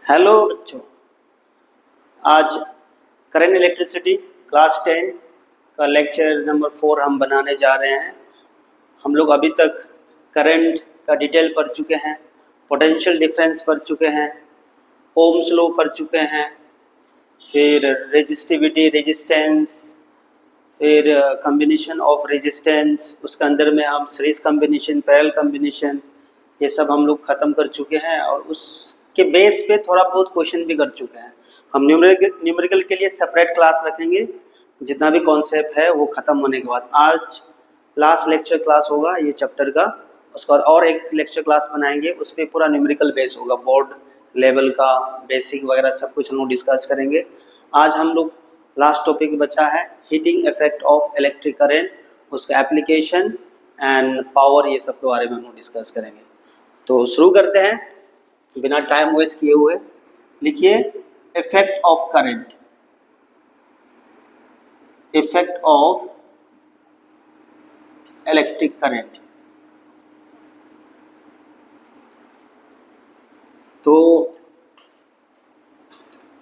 Hello बच्चों, आज current electricity class 10 का लेक्चर नंबर 4 हम बनाने जा रहे हैं। हम लोग अभी तक करंट का डिटेल पढ़ चुके हैं, पोटेंशियल डिफरेंस पढ़ चुके हैं, ओम्स लॉ पढ़ चुके हैं, फिर रेजिस्टिविटी, रेजिस्टेंस, फिर कम्बिनेशन ऑफ रेजिस्टेंस, उसके अंदर में हम सीरीज कम्बिनेशन, पैरेलल कम्बिनेशन, ये सब हम लोग ख़त्म कर चुके हैं और उसके बेस पे थोड़ा बहुत क्वेश्चन भी कर चुके हैं। हम न्यूमेरिकल के लिए सेपरेट क्लास रखेंगे, जितना भी कॉन्सेप्ट है वो ख़त्म होने के बाद। आज लास्ट लेक्चर क्लास होगा ये चैप्टर का, उसके बाद और एक लेक्चर क्लास बनाएंगे, उस पर पूरा न्यूमेरिकल बेस होगा, बोर्ड लेवल का बेसिक वगैरह सब कुछ हम लोग डिस्कस करेंगे। आज हम लोग लास्ट टॉपिक बचा है heating effect of electric current, उसका एप्लीकेशन एंड पावर, ये सब के बारे में हम लोग डिस्कस करेंगे। तो शुरू करते हैं बिना टाइम वेस्ट किए हुए। लिखिए effect of current, effect of electric current. तो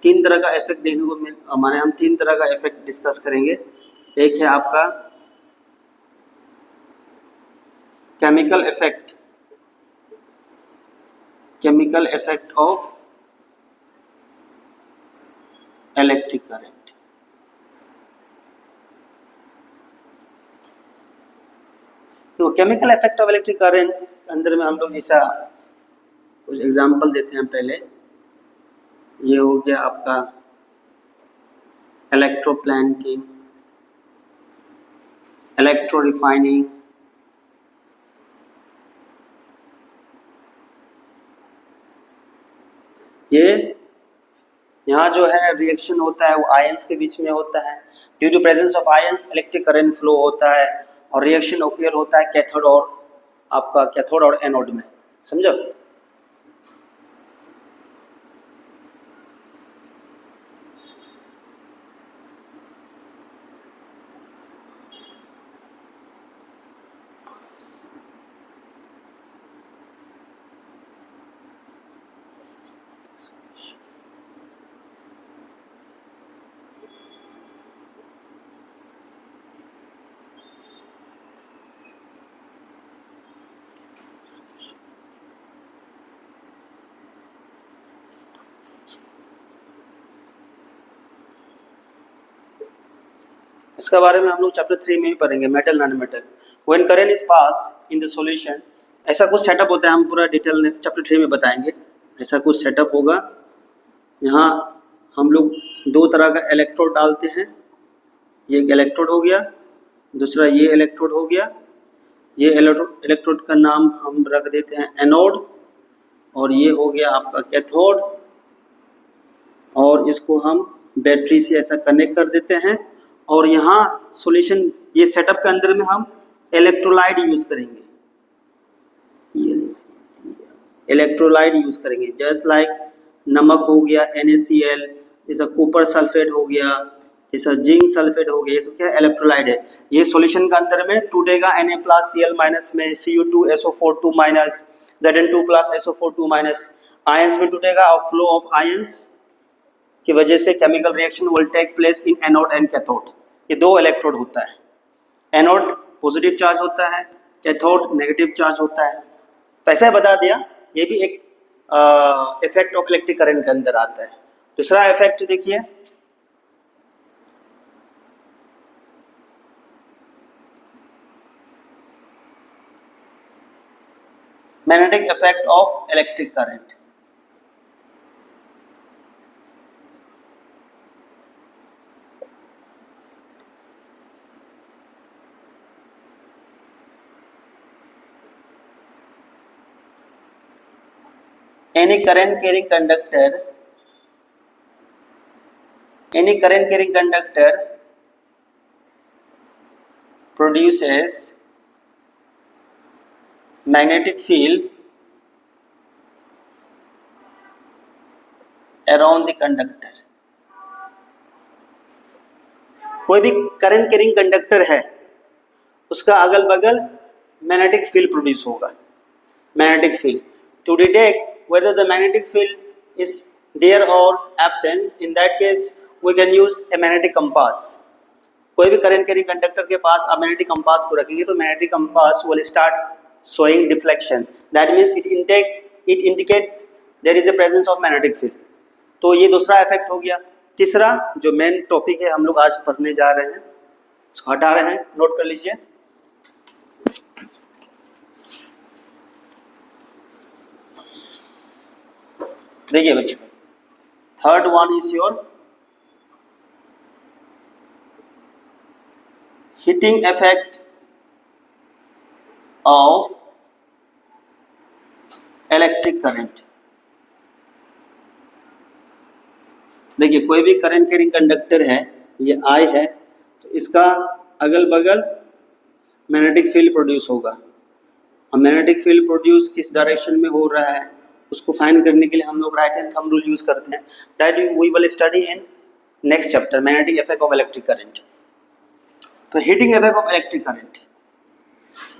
तीन तरह का इफेक्ट देखने को माने हम तीन तरह का इफेक्ट डिस्कस करेंगे। एक है आपका chemical effect, chemical effect of electric current. तो chemical effect of electric current अंदर में हम लोग ऐसा कुछ एग्जांपल देते हैं। पहले ये हो गया आपका इलेक्ट्रोप्लैंटिंग, इलेक्ट्रो रिफाइनिंग, ये यहाँ जो है रिएक्शन होता है वो आयंस के बीच में होता है। Due to presence of ions electric current flow होता है और रिएक्शन ओकर होता है कैथोड और आपका कैथोड और एनोड में। समझो? इसके बारे में हम लोग चैप्टर 3 में ही पढ़ेंगे, metal non metal. When current is pass in the solution, ऐसा कुछ सेटअप होता है, हम पूरा डिटेल चैप्टर 3 में बताएंगे। ऐसा कुछ सेटअप होगा, यहाँ हम लोग दो तरह का इलेक्ट्रोड डालते हैं। ये एक इलेक्ट्रोड हो गया, दूसरा ये इलेक्ट्रोड हो गया। ये इलेक्ट्रोड का नाम हम रख देते हैं एनोड, और ये हो गया आपका कैथोड, और इसको हम बैटरी से ऐसा कनेक्ट कर देते हैं। और यहाँ सॉल्यूशन, ये सेटअप के अंदर में हम इलेक्ट्रोलाइट यूज करेंगे, इलेक्ट्रोलाइट यूज करेंगे। जस्ट लाइक नमक हो गया NaCl, जैसा कॉपर सल्फेट हो गया, जैसा जिंक सल्फेट हो गया, ये सब क्या इलेक्ट्रोलाइट है। ये सॉल्यूशन का अंदर में टूटेगा Na+Cl- में, Cu2SO4 माइनस, Zn2+SO4 आयंस में टूटेगा और फ्लो ऑफ आयंस की वजह से chemical reaction will take place in anode and cathode. ये दो इलेक्ट्रोड होता है, एनोड पॉजिटिव चार्ज होता है, कैथोड नेगेटिव चार्ज होता है। तो ऐसा बता दिया, ये भी एक इफेक्ट ऑफ इलेक्ट्रिक करंट के अंदर आता है। दूसरा इफेक्ट देखिए, magnetic effect of electric current. Any current carrying conductor produces magnetic field around the conductor। कोई भी करंट कैरिंग कंडक्टर है, उसका अगल बगल मैग्नेटिक फील्ड प्रोड्यूस होगा। Magnetic field, to detect whether the magnetic field is there और absence, in that case we can use a magnetic compass. कोई भी करंट कैरिंग कंडक्टर के पास आप मैग्नेटिक कंपास को रखेंगे तो magnetic compass will start showing deflection, that means it indicate there is a presence of magnetic field. तो ये दूसरा इफेक्ट हो गया। तीसरा जो मेन टॉपिक है हम लोग आज पढ़ने जा रहे हैं, इसको हटा रहे हैं, नोट कर लीजिए। देखिए बच्चों, third one is your heating effect of electric current. देखिए कोई भी करंट कैरिंग कंडक्टर है, ये आई है, तो इसका अगल बगल मैग्नेटिक फील्ड प्रोड्यूस होगा। अब मैग्नेटिक फील्ड प्रोड्यूस किस डायरेक्शन में हो रहा है उसको फाइंड करने के लिए हम लोग right hand thumb rule use करते हैं, that we will study in next chapter, magnetic effect of electric current. तो heating effect of electric current,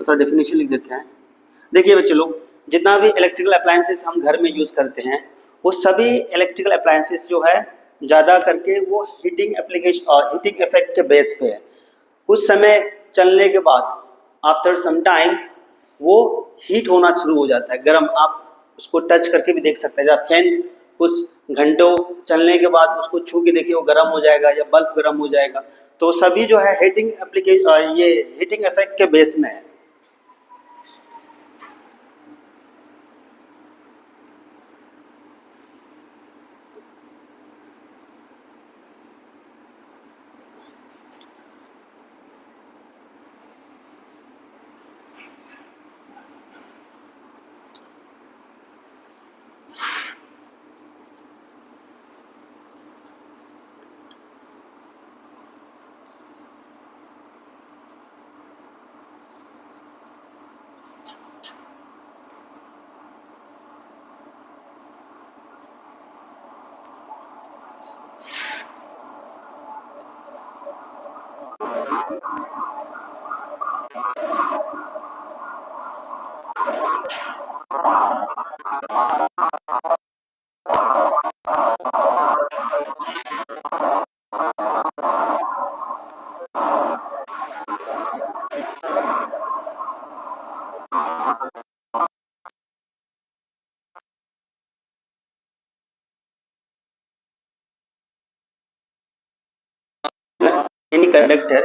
तो डेफिनेशन लिख देते हैं। देखिए बच्चे लोग, जितना भी इलेक्ट्रिकल अप्लायंसेस हम घर में यूज करते हैं वो सभी इलेक्ट्रिकल अप्लायंसेस जो है ज़्यादा करके वो हीटिंग इफेक्ट के बेस पे है। कुछ समय चलने के बाद आफ्टर सम टाइम वो हीट होना शुरू हो जाता है, गर्म। आप उसको टच करके भी देख सकते हैं, जब फैन कुछ घंटों चलने के बाद उसको छू के देखिए वो गर्म हो जाएगा या बल्ब गर्म हो जाएगा। तो सभी जो है ये हीटिंग इफेक्ट के बेस में है। Any conductor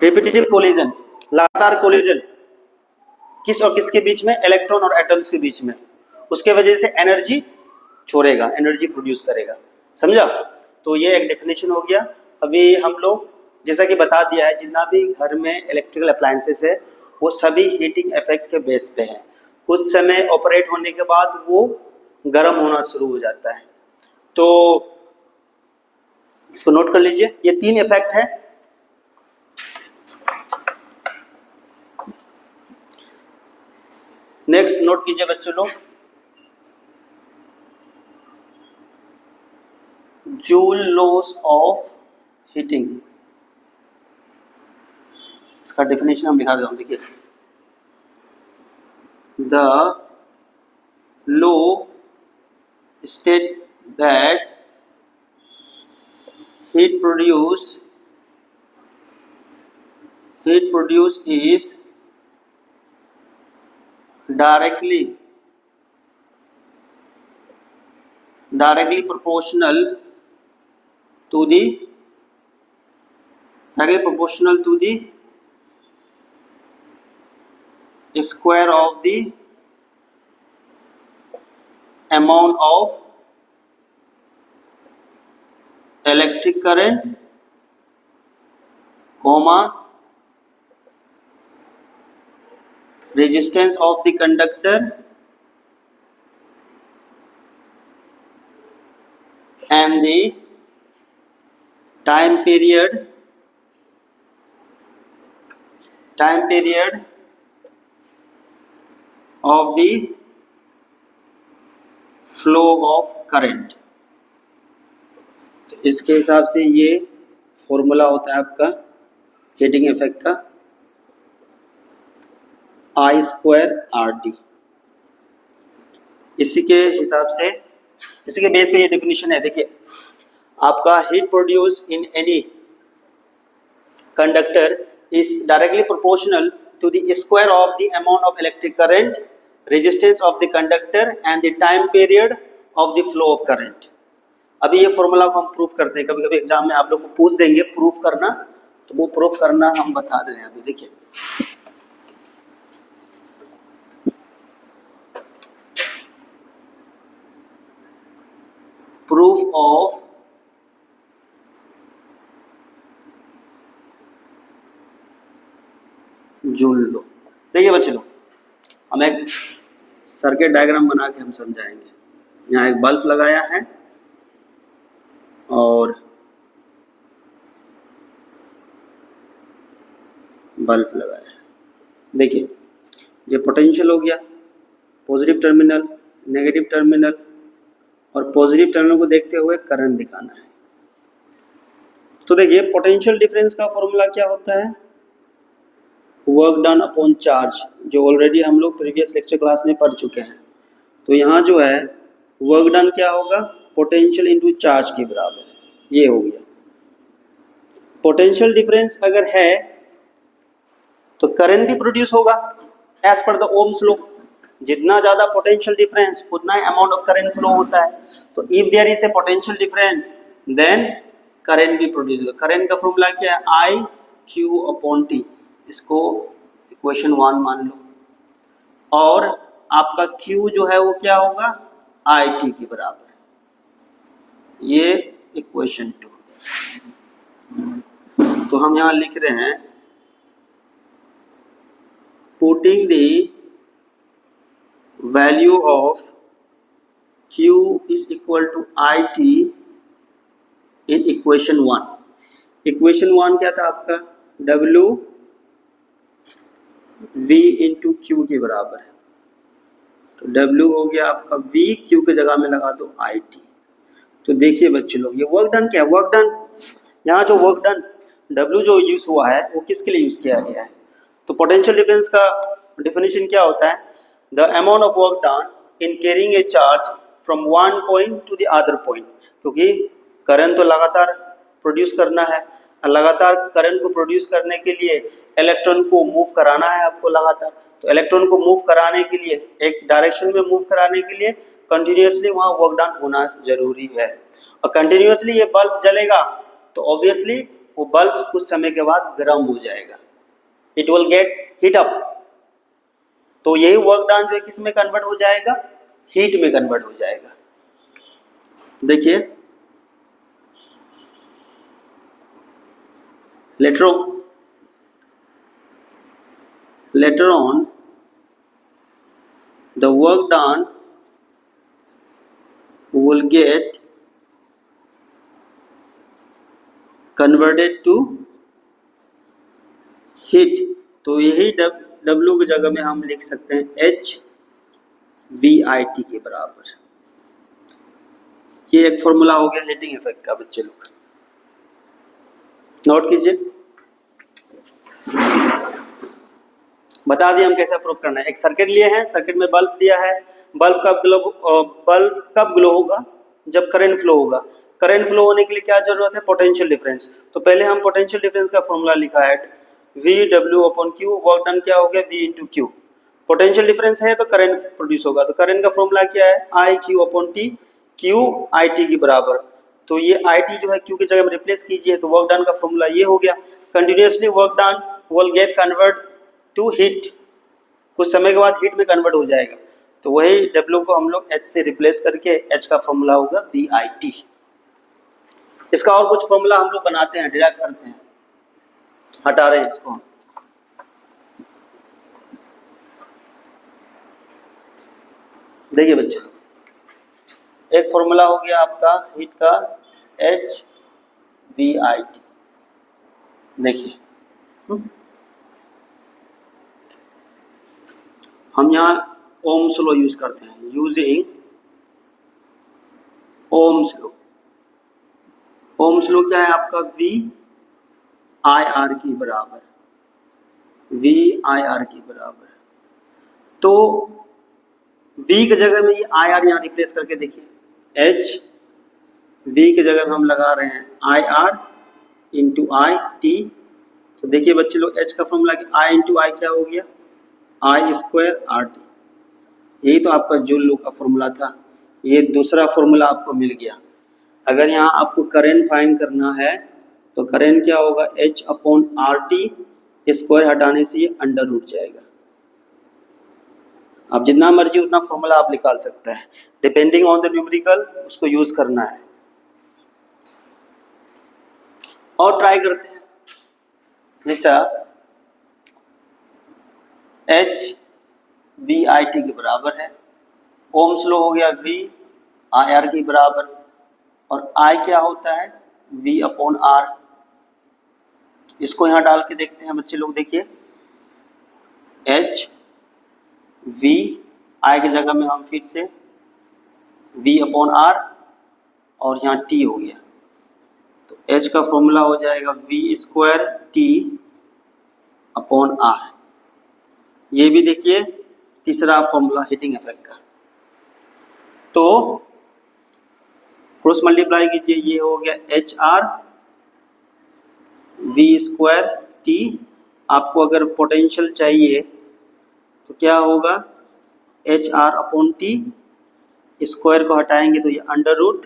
रिपीटेटिव कोलिजन, लगातार कोलिजन किस और किसके बीच में, इलेक्ट्रॉन और एटम्स के बीच में, उसके वजह से एनर्जी छोड़ेगा, एनर्जी प्रोड्यूस करेगा। समझा? तो ये एक डेफिनेशन हो गया। अभी हम लोग जैसा कि बता दिया है, जितना भी घर में इलेक्ट्रिकल अप्लायंसेस है वो सभी हीटिंग इफेक्ट के बेस पे हैं। कुछ समय ऑपरेट होने के बाद वो गर्म होना शुरू हो जाता है। तो इसको नोट कर लीजिए, ये 3 इफेक्ट है। नेक्स्ट नोट कीजिए बच्चों लोग, जूल लॉस ऑफ हीटिंग, इसका डेफिनेशन हम लिखा देता हूं। देखिए, the law state that heat produced is directly proportional to the square of the amount of electric current, resistance of the conductor and the time period of the flow of current। इसके हिसाब से ये formula होता है आपका heating effect का। आई square R D. इसी के हिसाब से, इसी के बेस पे ये डेफिनेशन है। देखिए आपका heat produce in any conductor is directly proportional to the square of the amount of electric current, resistance of the conductor and the time period of the flow of current. अभी ये formula को हम proof करते हैं, कभी कभी exam में आप लोग को पूछ देंगे प्रूफ करना, तो वो प्रूफ करना हम बता दे रहे हैं। अभी देखिए प्रूफ ऑफ जूल लो। देखिए बच्चे लोग, हम एक सर्किट डायग्राम बना के हम समझाएंगे। यहाँ एक बल्ब लगाया है और बल्ब लगाया है। देखिए ये पोटेंशियल हो गया, पॉजिटिव टर्मिनल, नेगेटिव टर्मिनल, और पॉजिटिव टर्मिनल को देखते हुए करंट दिखाना है। तो देखिए पोटेंशियल डिफरेंस का फॉर्मूला क्या होता है, वर्क डन अपॉन चार्ज, जो ऑलरेडी हम लोग प्रीवियस लेक्चर क्लास में पढ़ चुके हैं। तो यहाँ जो है वर्क डन क्या होगा, पोटेंशियल इंटू चार्ज के बराबर है, ये हो गया। पोटेंशियल डिफरेंस अगर है तो करंट भी प्रोड्यूस होगा as per the Ohm's law. जितना ज्यादा पोटेंशियल डिफरेंस उतना ही अमाउंट ऑफ करंट फ्लो होता है। तो if there is a potential difference then current भी प्रोड्यूस होगा। करंट का फॉर्मूला क्या है, आई क्यू अपॉन टी, इसको इक्वेशन 1 मान लो। और आपका Q जो है वो क्या होगा, आई टी के बराबर, ये इक्वेशन 2। तो हम यहाँ लिख रहे हैं putting the value of Q is equal to I T in equation 1। Equation 1 क्या था आपका, W V इंटू क्यू के बराबर है। तो W हो गया आपका V, Q के जगह में लगा दो आई टी। तो देखिए बच्चे लोग ये वर्क डन क्या है, वर्क डन यहाँ जो वर्क डन W जो यूज हुआ है वो किसके लिए यूज किया गया है। तो पोटेंशियल डिफरेंस का डेफिनेशन क्या होता है, the amount of work done in carrying a charge from one point two the other point. क्योंकि करंट तो लगातार प्रोड्यूस करना है, लगातार करंट को प्रोड्यूस करने के लिए इलेक्ट्रॉन को मूव कराना है आपको लगातार। तो इलेक्ट्रॉन को मूव कराने के लिए, एक डायरेक्शन में मूव कराने के लिए कंटिन्यूसली वहाँ वर्क डन होना जरूरी है। और कंटिन्यूसली ये बल्ब जलेगा तो ऑब्वियसली वो बल्ब कुछ समय के बाद गर्म हो जाएगा, it will get heat up. तो यही वर्क डन जो है किस में कन्वर्ट हो जाएगा, हीट में कन्वर्ट हो जाएगा। देखिए later on the work done will get converted to heat। तो यही W की जगह में हम लिख सकते हैं H V I T के बराबर। ये एक फॉर्मूला हो गया हीटिंग इफेक्ट का, बच्चे लोग नोट कीजिए। बता दिए हम कैसे प्रूफ करना है। एक सर्किट लिए हैं, सर्किट में बल्ब दिया है, बल्ब कब ग्लो होगा, जब करंट फ्लो होगा। करंट फ्लो होने के लिए क्या जरूरत है, पोटेंशियल डिफरेंस। तो पहले हम पोटेंशियल डिफरेंस का फॉर्मूला लिखा है V W upon Q, work done क्या हो गया V into Q। Potential difference है तो करंट प्रोड्यूस होगा, तो करंट का फॉर्मूला क्या है I Q upon T, Q I T के बराबर। तो ये I T जो है Q की जगह में रिप्लेस कीजिए, तो वर्क डन का फॉर्मूला ये हो गया। Continuously work done will get convert to heat, कुछ समय के बाद हीट में कन्वर्ट हो जाएगा। तो वही W को हम लोग H से रिप्लेस करके H का फॉर्मूला होगा VIT। इसका और कुछ फॉर्मूला हम लोग बनाते हैं, डिराइव करते हैं, हटा रहे हैं इसको। देखिए बच्चों, एक फॉर्मूला हो गया आपका हीट का HVIT। देखिए हम यहाँ ओम्स लॉ यूज करते हैं, using Ohm's law. Ohm's law क्या है आपका VIR के बराबर, VIR के बराबर। तो v की जगह में ये आई आर यहाँ रिप्लेस करके देखिए, h v की जगह में हम लगा रहे हैं I R into I T. तो देखिए बच्चे लोग h का फॉर्मूला आई इंटू आई क्या हो गया, आई स्क्वायर आर टी। यही तो आपका जूल लॉ का फॉर्मूला था, ये दूसरा फॉर्मूला आपको मिल गया। अगर यहाँ आपको करंट फाइंड करना है तो करंट क्या होगा, h upon R T, square हटाने से ये अंडर रूट जाएगा। आप जितना मर्जी उतना फॉर्मूला आप निकाल सकते हैं, डिपेंडिंग ऑन द न्यूमेरिकल उसको यूज करना है। और ट्राई करते हैं, जैसा h वी आई टी के बराबर है, ओम्स लॉ हो गया v आई आर के बराबर, और I क्या होता है v अपॉन आर। इसको यहाँ डाल के देखते हैं बच्चे लोग, देखिए h v I की जगह में हम फिर से v अपॉन आर और यहाँ t हो गया, तो h का फॉर्मूला हो जाएगा v square t upon R. ये भी देखिए तीसरा फॉर्मूला हीटिंग इफेक्ट का। तो क्रॉस मल्टीप्लाई कीजिए, ये हो गया H R V square T. आपको अगर पोटेंशियल चाहिए तो क्या होगा, H R upon T, square को हटाएंगे तो ये under root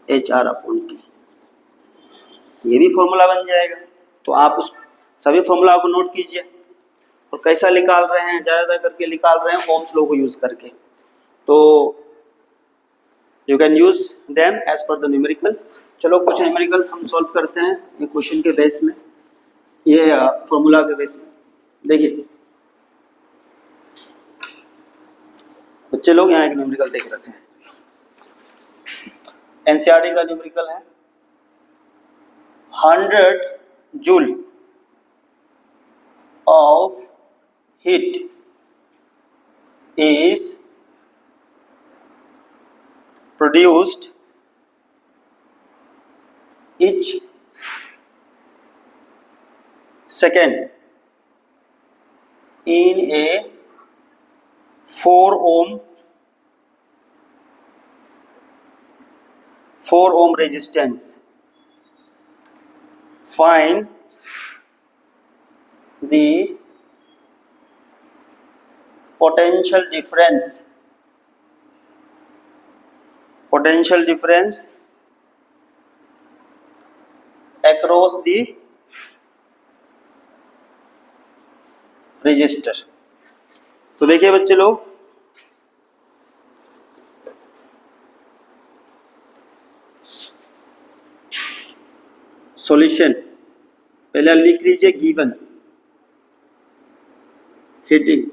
H R upon T, ये भी फॉर्मूला बन जाएगा। तो आप उस सभी फॉर्मूला को नोट कीजिए, और कैसा निकाल रहे हैं, ज़्यादा करके निकाल रहे हैं ओम्स लॉ को यूज़ करके। तो you can use them as per the numerical. चलो कुछ न्यूमेरिकल हम सॉल्व करते हैं ये क्वेश्चन के बेस में, ये फॉर्मूला के बेस में। देखिए बच्चे लोग यहाँ एक न्यूमेरिकल देख रखे हैं, एनसीईआरटी का न्यूमेरिकल है 100 joule of heat is produced each second in a 4 ohm resistance. Find the potential difference across the resistor। तो देखिए बच्चे लोग, सॉल्यूशन पहले लिख लीजिए, गिवन हीटिंग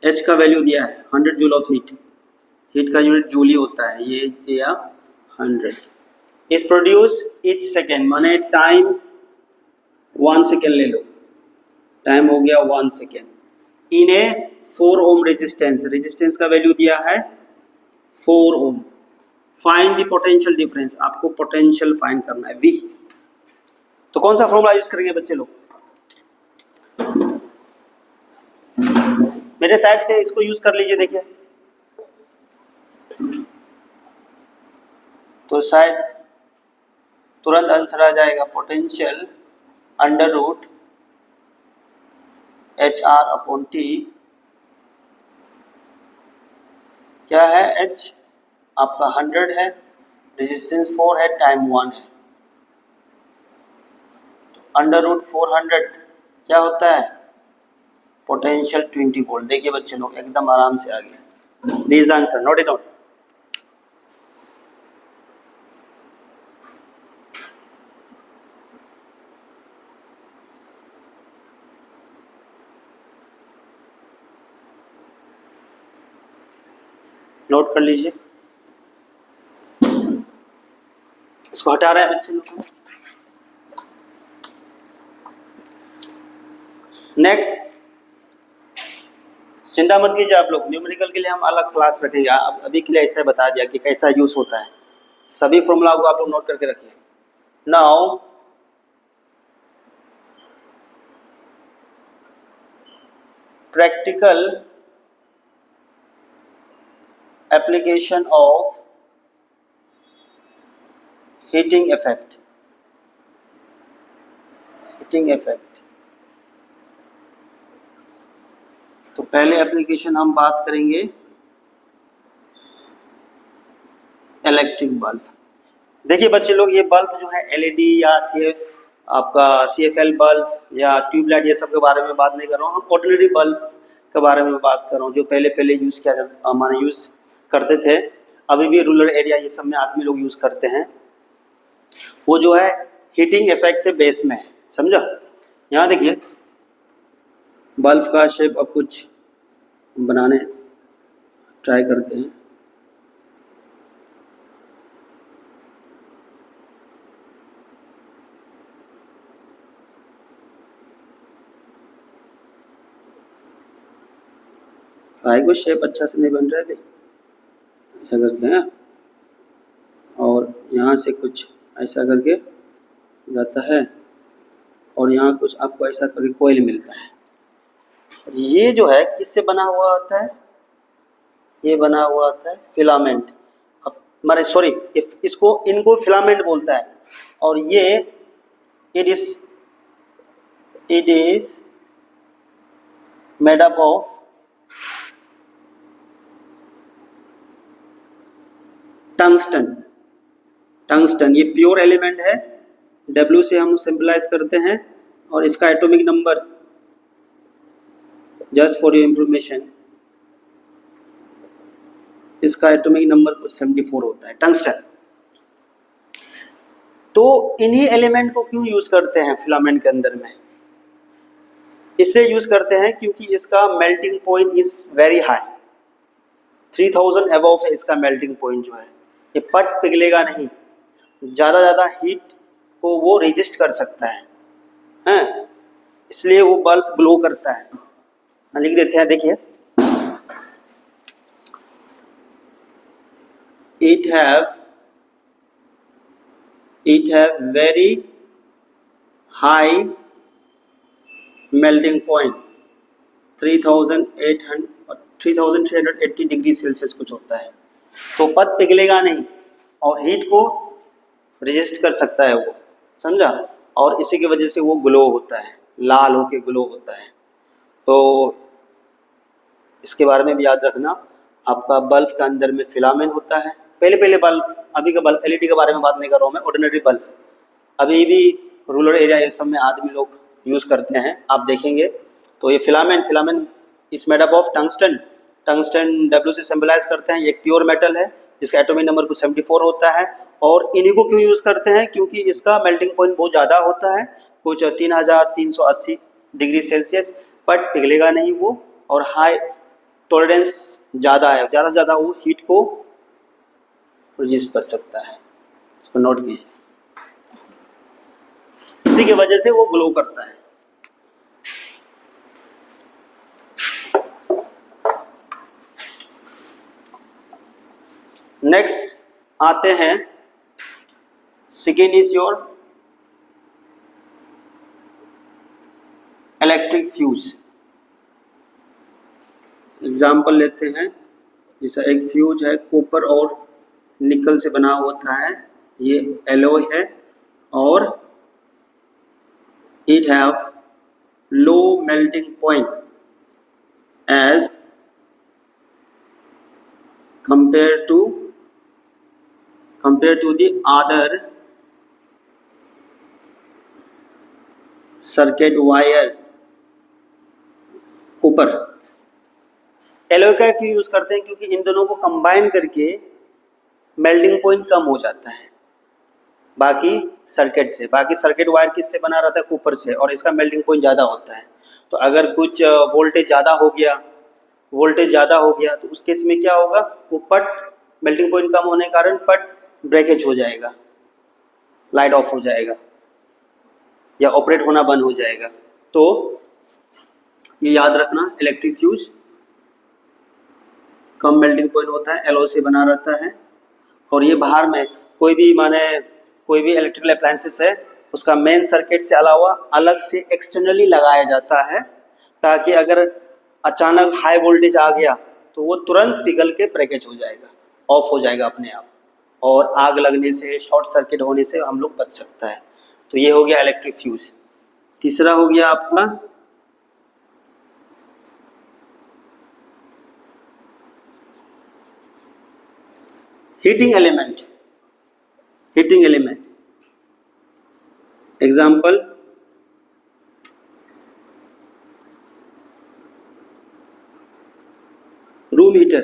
H का वैल्यू दिया है 100 जूल ऑफ हीट का यूनिट जूल ही होता है, ये दिया 100 इज प्रोड्यूस ईच सेकेंड, माने टाइम 1 सेकेंड ले लो, टाइम हो गया 1 second in A 4 ohm resistance का वैल्यू दिया है 4 ओम। फाइंड द पोटेंशियल डिफरेंस, आपको पोटेंशियल फाइंड करना है V। तो कौन सा फॉर्मूला यूज करेंगे बच्चे लोग, मेरे साइड से इसको यूज कर लीजिए। देखिए तो शायद तुरंत आंसर आ जाएगा, potential under root H R upon T, क्या है H आपका 100 है, रेजिस्टेंस 4 है, टाइम 1 है, तो अंडर रूट 400 क्या होता है, पोटेंशियल 20 वोल्ट। देखिए बच्चे लोग एकदम आराम से आ गया, this is the answer, note it down. Note कर लीजिए, इसको हटा रहे हैं बच्चे लोग। नेक्स्ट, चिंता मत कीजिए आप लोग, न्यूमेरिकल के लिए हम अलग क्लास रखेंगे, अब अभी के लिए ऐसा बता दिया कि कैसा यूज होता है, सभी फॉर्मूला को आप लोग नोट करके रखिए। Now practical application of heating effect. तो पहले एप्लीकेशन हम बात करेंगे इलेक्ट्रिक बल्ब। देखिए बच्चे लोग, ये बल्ब जो है एलईडी या आपका CFL बल्ब या ट्यूबलाइट, ये सब के बारे में बात नहीं कर रहा हूँ। हम ऑर्डिनरी बल्ब के बारे में बात कर रहा हूँ जो पहले यूज़ किया जाता, हमारे यूज़ करते थे, अभी भी रूरल एरिया ये सब में आदमी लोग यूज़ करते हैं। वो जो है हीटिंग इफेक्ट बेस में है, समझा। यहाँ देखिए बल्ब का शेप अब कुछ बनाने ट्राई करते हैं। काय को शेप अच्छा से नहीं बन रहा है भाई, ऐसा करके हैं, और यहाँ से कुछ ऐसा करके जाता है और यहाँ कुछ आपको ऐसा रिकॉइल मिलता है। ये जो है किससे बना हुआ होता है? ये बना हुआ होता है फिलामेंट, माने सॉरी इनको फिलामेंट बोलता है। और ये it is made up of tungsten. ये प्योर एलिमेंट है, W से हम सिंपलाइज करते हैं, और इसका atomic number just for your information, इसका एटॉमिक नंबर कुछ 74 होता है, टंगस्टन। तो इन्हीं एलिमेंट को क्यों यूज करते हैं फिलामेंट के अंदर में? इसलिए यूज करते हैं क्योंकि इसका melting point is very high, 3000 above है इसका मेल्टिंग पॉइंट जो है। ये पट पिघलेगा नहीं, ज़्यादा हीट को वो रेजिस्ट कर सकता है, हैं? इसलिए वो बल्ब ग्लो करता है। लिख देते हैं, देखिए it have very high melting point 3380 degree Celsius कुछ होता है। तो पत पिघलेगा नहीं और हीट को रेजिस्ट कर सकता है वो, समझा। और इसी की वजह से वो ग्लो होता है, लाल होके ग्लो होता है। तो इसके बारे में भी याद रखना। आपका बल्ब के अंदर में फिलामेंट होता है। पहले बल्ब, अभी का बल्ब एलईडी के बारे में बात नहीं कर रहा हूँ मैं, ऑर्डिनरी बल्ब अभी भी रूरल एरिया ये सब में आदमी लोग यूज़ करते हैं, आप देखेंगे। तो ये फिलामेंट इस made up of tungsten W से सिंबलाइज करते हैं। ये एक प्योर मेटल है जिसका एटॉमिक नंबर कुछ 74 होता है। और इन्हीं को क्यों यूज़ करते हैं? क्योंकि इसका मेल्टिंग पॉइंट बहुत ज़्यादा होता है, कुछ 3380 डिग्री सेल्सियस, बट पिघलेगा नहीं वो, और हाई टॉलरेंस ज़्यादा है, ज़्यादा से ज़्यादा वो हीट को रेजिस्ट कर सकता है। इसको नोट कीजिए, इसी की वजह से वो ग्लो करता है। नेक्स्ट आते हैं, second is your electric fuse. Example लेते हैं, जैसा एक फ्यूज है कॉपर और निकल से बना होता है, ये एलॉय है, और it have low melting point as compared to the other circuit wire copper. Alloy का क्यों यूज करते हैं? क्योंकि इन दोनों को कंबाइन करके मेल्टिंग पॉइंट कम हो जाता है बाकी सर्किट से। बाकी सर्किट वायर किससे बना रहता है? कॉपर से, और इसका मेल्टिंग पॉइंट ज़्यादा होता है। तो अगर कुछ वोल्टेज ज़्यादा हो गया तो उस केस में क्या होगा? वो पट मेल्टिंग पॉइंट कम होने के कारण पट ब्रेकेज हो जाएगा, लाइट ऑफ हो जाएगा या ऑपरेट होना बंद हो जाएगा। तो ये याद रखना, इलेक्ट्रिक फ्यूज कम मेल्टिंग पॉइंट होता है, एलॉय से बना रहता है, और ये बाहर में कोई भी इलेक्ट्रिकल अप्लायंसेस है उसका मेन सर्किट से अलावा अलग से एक्सटर्नली लगाया जाता है, ताकि अगर अचानक हाई वोल्टेज आ गया तो वो तुरंत पिघल के ब्रेकेज हो जाएगा, ऑफ हो जाएगा अपने आप, और आग लगने से, शॉर्ट सर्किट होने से हम लोग बच सकता है। तो ये हो गया इलेक्ट्रिक फ्यूज। तीसरा हो गया आपका heating element. Heating element example room heater.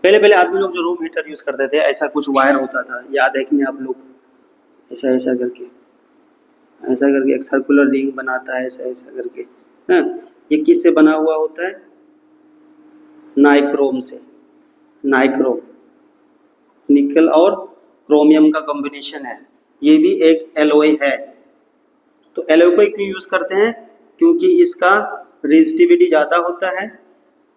पहले आदमी लोग जो रूम हीटर यूज करते थे, ऐसा कुछ वायर होता था, याद है कि नहीं आप लोग, ऐसा ऐसा करके, ऐसा करके एक सर्कुलर रिंग बनाता है, ऐसा ऐसा करके। हाँ, ये किससे बना हुआ होता है? नाइक्रोम से। नाइक्रोम निकल और क्रोमियम का कॉम्बिनेशन है, ये भी एक एलॉय है। तो एलॉय को क्यों यूज करते हैं? क्योंकि इसका रेजिस्टिविटी ज़्यादा होता है।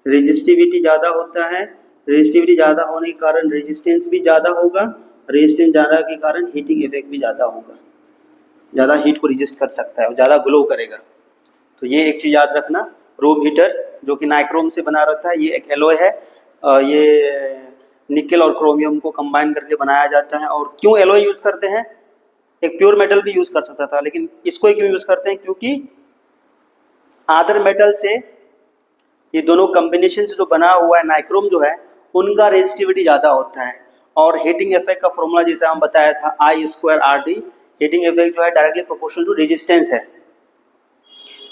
रेजिस्टिविटी ज़्यादा होता है, रेजिस्टिविटी ज़्यादा होने के कारण रेजिस्टेंस भी ज़्यादा होगा, रेजिस्टेंस ज़्यादा के कारण हीटिंग इफेक्ट भी ज़्यादा होगा, ज़्यादा हीट को रेजिस्ट कर सकता है और ज़्यादा ग्लो करेगा। तो ये एक चीज़ याद रखना, रूम हीटर जो कि नाइक्रोम से बना रहता है, ये एक एलॉय है। ये निकल और क्रोमियम को कंबाइन करके बनाया जाता है। और क्यों एलॉय यूज़ करते हैं? एक प्योर मेटल भी यूज़ कर सकता था, लेकिन इसको क्यों यूज़ करते हैं? क्योंकि अदर मेटल से ये दोनों कॉम्बिनेशन से जो बना हुआ है नाइक्रोम जो है, उनका रेजिस्टिविटी ज़्यादा होता है। और हीटिंग इफेक्ट का फॉर्मूला जैसे हम बताया था I²RD, हीटिंग इफेक्ट जो है डायरेक्टली प्रोपोर्शनल टू रेजिस्टेंस है,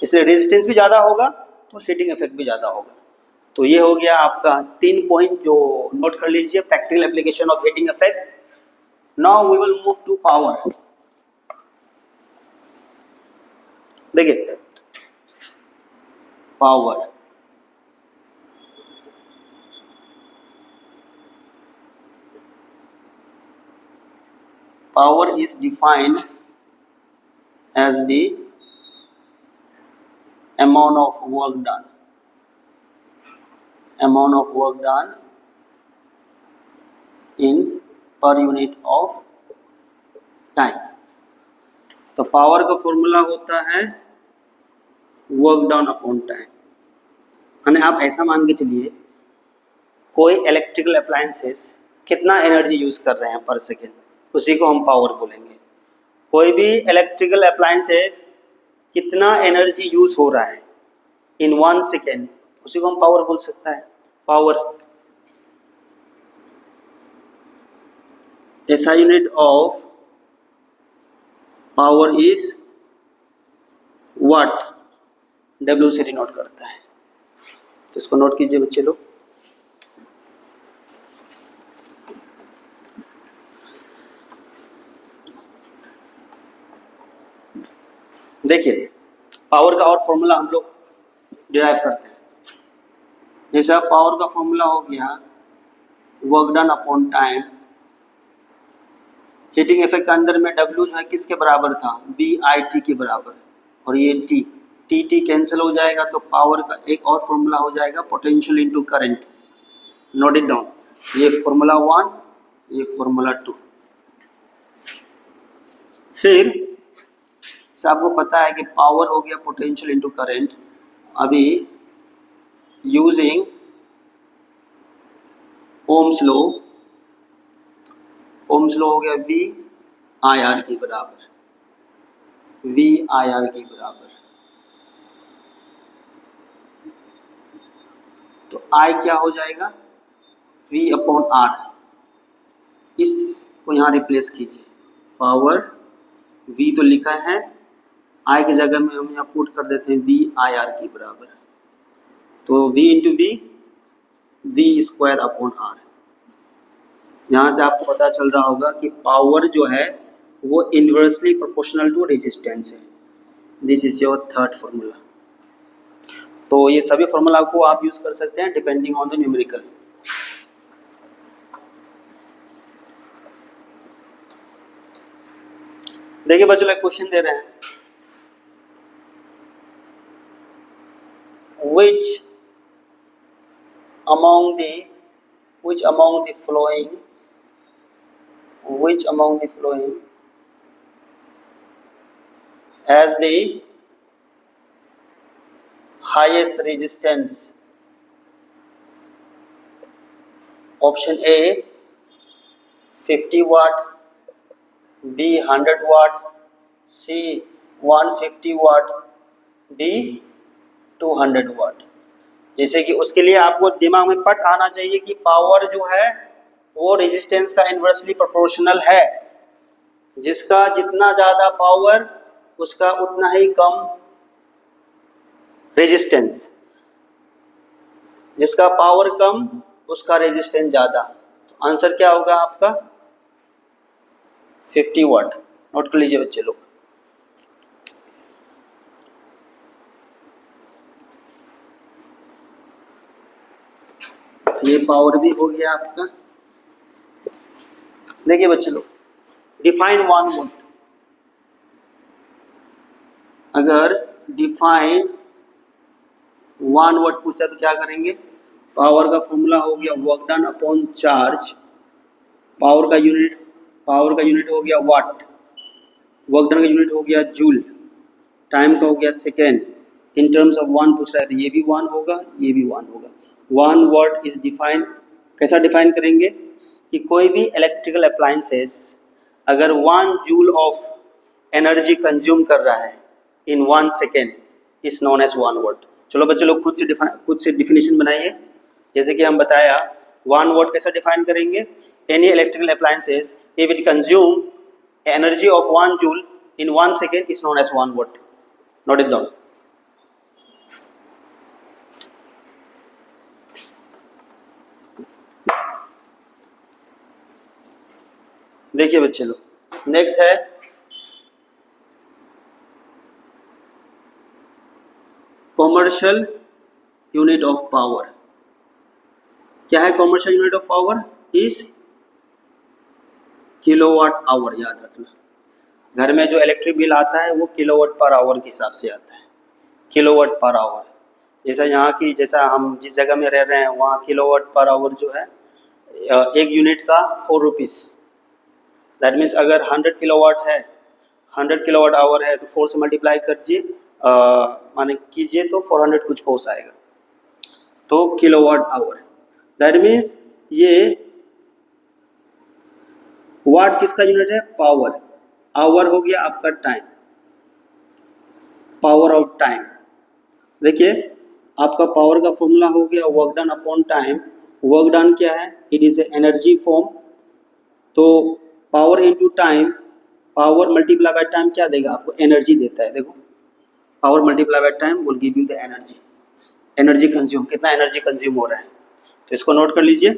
इसलिए रेजिस्टेंस भी ज़्यादा होगा तो हीटिंग इफेक्ट भी ज़्यादा होगा। तो ये हो गया आपका 3 पॉइंट जो नोट कर लीजिए, practical application of heating effect. Now we will move to power. देखिए power, power is defined as the amount of work done, amount of work done in per unit of time। तो power का formula होता है work done upon time. यानी आप ऐसा मान के चलिए, कोई इलेक्ट्रिकल अप्लायंसेस कितना एनर्जी यूज कर रहे हैं पर सेकेंड, उसी को हम पावर बोलेंगे। कोई भी इलेक्ट्रिकल अप्लायंसेस कितना एनर्जी यूज हो रहा है इन 1 सेकेंड, उसी को हम पावर बोल सकता है। Power SI unit of power is what, W से डिनोट करता है। तो इसको नोट कीजिए बच्चे लोग। देखिए पावर का और फॉर्मूला हम लोग डिराइव करते हैं। जैसा पावर का फॉर्मूला हो गया work done upon time. Heating effect के अंदर में W जो है किसके बराबर था? VIT के बराबर, और ये T कैंसिल हो जाएगा, तो पावर का एक और फॉर्मूला हो जाएगा potential into current. Note it down, ये फॉर्मूला 1, ये फॉर्मूला 2। फिर आपको पता है कि पावर हो गया पोटेंशियल इनटू करंट। अभी using Ohm's law, Ohm's law हो गया VIR के बराबर, VIR के बराबर। तो I क्या हो जाएगा? V upon R। इसको यहाँ रिप्लेस कीजिए, पावर V तो लिखा है, I की जगह में हम यहाँ पुट कर देते हैं VIR के बराबर। तो V into V square upon R। यहाँ से आपको पता चल रहा होगा कि पावर जो है वो इन्वर्सली प्रोपोर्शनल टू रेजिस्टेंस है। This is your third formula. तो ये सभी फॉर्मूला को आप यूज कर सकते हैं डिपेंडिंग ऑन द न्यूमेरिकल। देखिए बच्चों एक क्वेश्चन दे रहे हैं, which among the following as the highest resistance? Option A 50 watt, B 100 watt, C 150 watt, D 200 वाट। जैसे कि उसके लिए आपको दिमाग में पट आना चाहिए कि पावर जो है वो रेजिस्टेंस का इन्वर्सली प्रोपोर्शनल है। जिसका जितना ज़्यादा पावर उसका उतना ही कम रेजिस्टेंस, जिसका पावर कम उसका रेजिस्टेंस ज़्यादा। तो आंसर क्या होगा आपका? 50 वाट। नोट कर लीजिए बच्चे लोग। तो ये पावर भी हो गया आपका। देखिए बच्चे लोग, डिफाइन 1 वोल्ट। अगर डिफाइन 1 वोल्ट पूछता है तो क्या करेंगे? पावर का फॉर्मूला हो गया work done upon charge. Power का यूनिट हो गया वाट, वर्क डन का यूनिट हो गया जूल, टाइम का हो गया सेकेंड। इन टर्म्स ऑफ 1 पूछ रहा है तो ये भी 1 होगा, ये भी 1 होगा। 1 वॉट इज डिफाइन, कैसा डिफाइन करेंगे कि कोई भी इलेक्ट्रिकल अप्लायंसेस अगर 1 जूल ऑफ एनर्जी कंज्यूम कर रहा है in 1 second is known as 1 watt. चलो बच्चे लोग खुद से डिफिनेशन बनाइए। जैसे कि हम बताया 1 वॉट कैसा डिफाइन करेंगे? Any electrical appliances if it consume energy of 1 joule in 1 second is known as 1 watt. Note it down. देखिए बच्चे लोग, नेक्स्ट है कॉमर्शियल यूनिट ऑफ पावर। क्या है commercial unit of power? Is kilowatt hour. याद रखना, घर में जो इलेक्ट्रिक बिल आता है वो किलोवाट पर आवर के हिसाब से आता है, किलोवाट पर आवर। जैसा यहाँ की, जैसा हम जिस जगह में रह रहे हैं वहाँ किलोवाट पर आवर जो है एक यूनिट का 4 रुपीज़। दैट मीन्स अगर 100 किलोवाट है, 100 किलोवाट आवर है तो 4 से मल्टीप्लाई कीजिए, माने कीजिए तो 400 कुछ कोस आएगा, तो किलोवाट आवर। दैट मीन्स ये वाट किसका यूनिट है? पावर। आवर हो गया आपका टाइम, पावर ऑफ टाइम। देखिए आपका पावर का फॉर्मूला हो गया work done upon time. Work done क्या है? It is energy form. तो power into time, power multiply by time क्या देगा आपको? एनर्जी देता है। देखो power multiply by time will give you the energy. Energy consume, कितना एनर्जी कंज्यूम हो रहा है, तो इसको नोट कर लीजिए।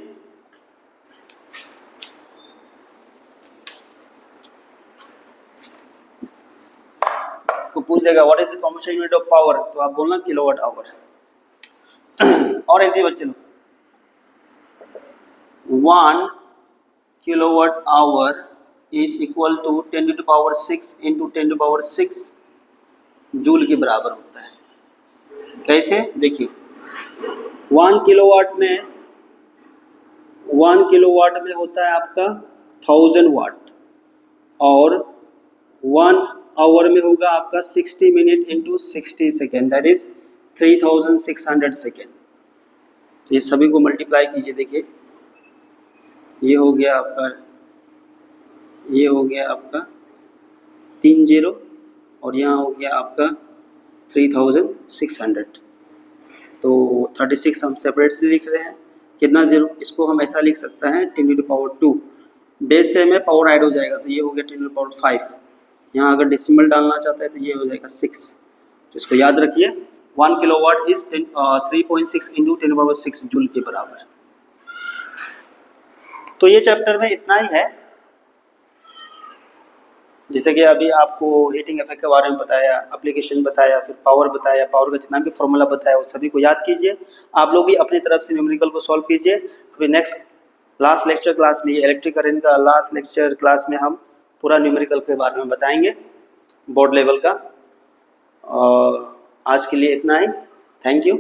तो पूछ देगा what is the commercial unit of power, तो आप बोलना किलोवाट आवर। और एक चीज बच्चे लोग, 1 kilowatt hour is equal to 10 to power 6 into 10 to power 6 joule के बराबर होता है। कैसे? देखिए 1 किलोवाट में होता है आपका 1000 वाट, और 1 आवर में होगा आपका 60 minute into 60 second, that is 3600 second. तो ये सभी को मल्टीप्लाई कीजिए। देखिए ये हो गया आपका 3 0 और यहाँ हो गया आपका 3600। तो 36 हम सेपरेट से लिख रहे हैं, कितना जीरो, इसको हम ऐसा लिख सकते हैं 10 टू पावर 2। बेस से में पावर ऐड हो जाएगा तो ये हो गया 10 टू पावर 5। यहाँ अगर डेसिमल डालना चाहता है तो ये हो जाएगा 6। तो इसको याद रखिए 1 kilowatt is 3.6 into 10 power 6 joule के बराबर। तो ये चैप्टर में इतना ही है। जैसे कि अभी आपको हीटिंग इफेक्ट के बारे में बताया, एप्लीकेशन बताया, फिर पावर बताया, पावर का जितना भी फॉर्मूला बताया वो सभी को याद कीजिए। आप लोग भी अपनी तरफ से न्यूमेरिकल को सॉल्व कीजिए। अभी नेक्स्ट लास्ट लेक्चर क्लास में, इलेक्ट्रिक करंट का लास्ट लेक्चर क्लास में हम पूरा न्यूमेरिकल के बारे में बताएंगे, बोर्ड लेवल का। आज के लिए इतना ही। Thank you.